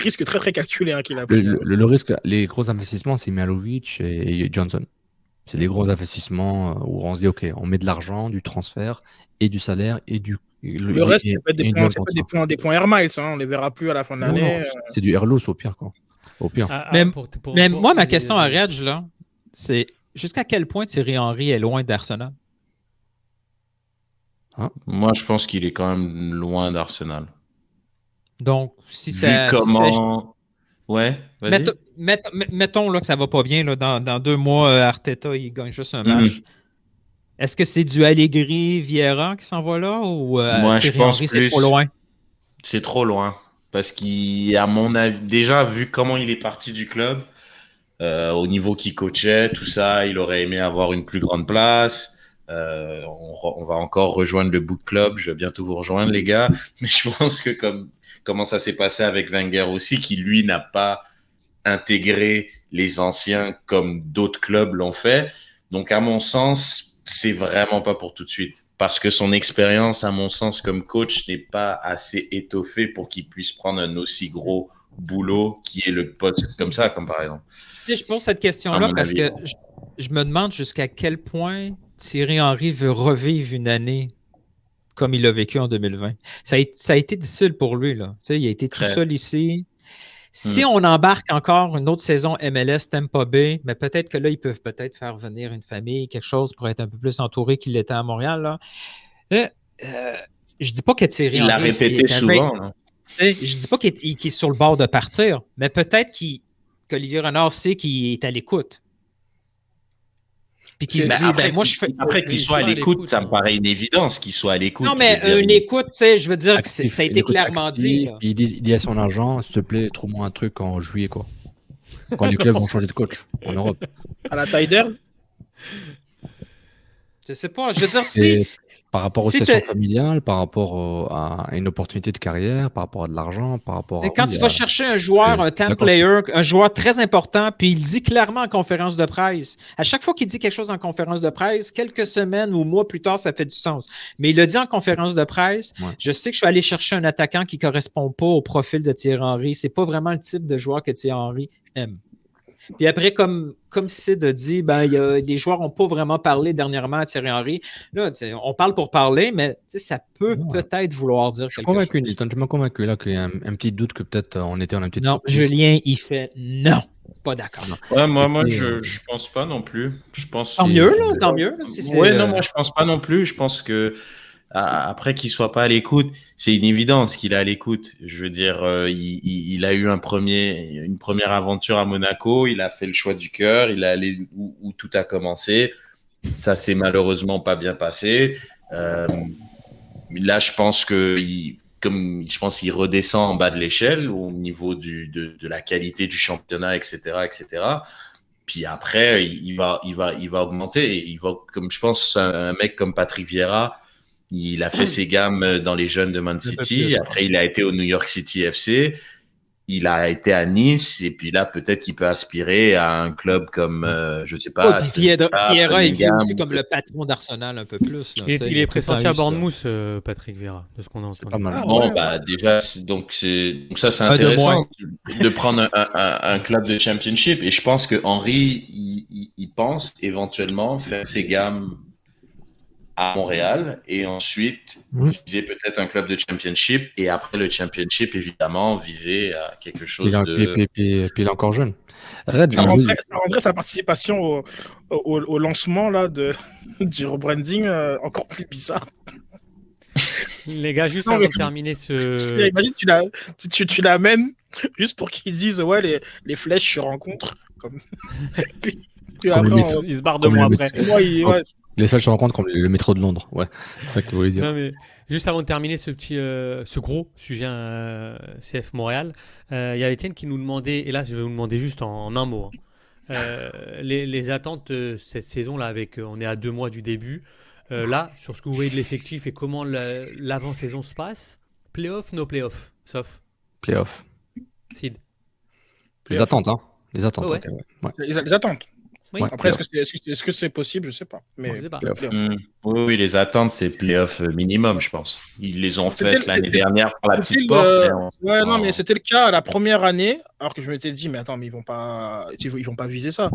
risque très très calculé qu'il a Le, pris. le- le risque, les gros investissements, c'est Mihajlovic et Johnson. C'est les gros investissements où on se dit, OK, on met de l'argent, du transfert et du salaire Le reste, et une ça durée de peut être contrat. des points Air Miles, on les verra plus à la fin de Non, l'année. c'est du Airless au pire, quoi. Au pire. Mais, mais moi, ma vas-y, question à vas-y. Reg, là, c'est jusqu'à quel point Thierry Henry est loin d'Arsenal? Moi, je pense qu'il est quand même loin d'Arsenal. Donc, si Vu ça... comment... Ouais, vas-y. Mettons là, que ça va pas bien. Là, dans 2 mois, Arteta, il gagne juste un match. Est-ce que c'est du Allegri, Vieira qui s'en va là ou Moi, je Thierry pense Henry, c'est plus... trop loin? C'est trop loin. Parce qu'à mon avis, déjà, vu comment il est parti du club, au niveau qu'il coachait, tout ça, il aurait aimé avoir une plus grande place. On va encore rejoindre le book club. Je vais bientôt vous rejoindre, les gars. Mais je pense que comment ça s'est passé avec Wenger aussi, qui lui n'a pas intégré les anciens comme d'autres clubs l'ont fait. Donc, à mon sens, c'est vraiment pas pour tout de suite. Parce que son expérience, à mon sens, comme coach, n'est pas assez étoffée pour qu'il puisse prendre un aussi gros boulot qui est le poste comme ça, comme par exemple. Je pose cette question-là parce que je me demande jusqu'à quel point Thierry Henry veut revivre une année comme il l'a vécu en 2020. Ça a été difficile pour lui. Là. Il a été tout seul ici. Si on embarque encore une autre saison MLS Tampa Bay, mais peut-être que là, ils peuvent peut-être faire venir une famille, quelque chose pour être un peu plus entouré qu'il l'était à Montréal. Là. Je dis pas que Thierry Henry... Il l'a répété souvent. Je dis pas qu'il est sur le bord de partir, mais peut-être qu'Olivier Renard sait qu'il est à l'écoute. Puis qu'il se dit, après qu'il soit à l'écoute, ça me paraît une évidence qu'il soit à l'écoute. Non, mais une écoute, tu sais, je veux dire que ça a été clairement dit. Il dit à son agent, s'il te plaît, trouve-moi un truc en juillet, quoi. Quand les clubs vont changer de coach en Europe. À la taille d'herbe? Je sais pas, je veux dire, si... Par rapport aux situations familiales, par rapport à une opportunité de carrière, par rapport à de l'argent, par rapport à... Quand tu vas chercher un joueur, un time player, un joueur très important, puis il dit clairement en conférence de presse, à chaque fois qu'il dit quelque chose en conférence de presse, quelques semaines ou mois plus tard, ça fait du sens. Mais il l'a dit en conférence de presse, je sais que je suis allé chercher un attaquant qui ne correspond pas au profil de Thierry Henry. C'est pas vraiment le type de joueur que Thierry Henry aime. Puis après, comme Sid a dit, les joueurs n'ont pas vraiment parlé dernièrement à Thierry Henry. Là, on parle pour parler, mais ça peut peut-être vouloir dire quelque chose. Je suis convaincu là qu'il y a un petit doute que peut-être on était en un petit Non, Julien, il fait non. Pas d'accord. Ouais, moi, je pense pas non plus. Je pense tant mieux, là, tant mieux. Non, moi, je pense pas non plus. Je pense que après qu'il soit pas à l'écoute, c'est une évidence qu'il est à l'écoute. Je veux dire, il a eu une première aventure à Monaco, il a fait le choix du cœur, il est allé où tout a commencé. Ça s'est malheureusement pas bien passé. Là, je pense qu'il redescend en bas de l'échelle au niveau de la qualité du championnat, etc., etc. Puis après, il va augmenter. Et comme je pense, un mec comme Patrick Vieira. Il a fait ses gammes dans les jeunes de Man City. Après, il a été au New York City FC. Il a été à Nice. Et puis là, peut-être qu'il peut aspirer à un club comme, je sais pas. Vieira est vu aussi comme le patron d'Arsenal un peu plus. Là, il est pressenti à Bournemouth, Patrick Vieira, de ce qu'on a entendu. C'est pas mal. Déjà, donc ça, c'est intéressant de prendre un club de championship. Et je pense que Henry, il pense éventuellement faire ses gammes à Montréal et ensuite viser peut-être un club de championship et après le championship évidemment viser à quelque chose Puis il est encore jeune. Ça rendrait sa participation au lancement là, du rebranding encore plus bizarre. Les gars, juste avant de terminer ce... Imagine, tu l'amènes juste pour qu'ils disent les flèches se rencontrent. Puis après, ils se barrent de moi après. Les flèches se rencontrent comme le métro de Londres. Ouais, c'est ça que vous voulez dire. Non, mais juste avant de terminer ce gros sujet CF Montréal, il y a Étienne qui nous demandait, et là je vais vous demander juste en un mot, les attentes cette saison-là, on est à 2 mois du début. Là, sur ce que vous voyez de l'effectif et comment l'avant-saison se passe, play-off, no play-off, sauf play-off. Sid. Les attentes, hein. Les attentes. Ouais. Les attentes. Oui. Ouais. Après, est-ce que c'est possible? Je sais pas. Mais On sait pas. Playoff. Oui, les attentes, c'est playoff minimum, je pense. Ils les ont faites l'année c'était- dernière par la c'était petite le- porte. Ouais, non, mais c'était le cas la première année, alors que je m'étais dit, mais attends, mais ils vont pas viser ça.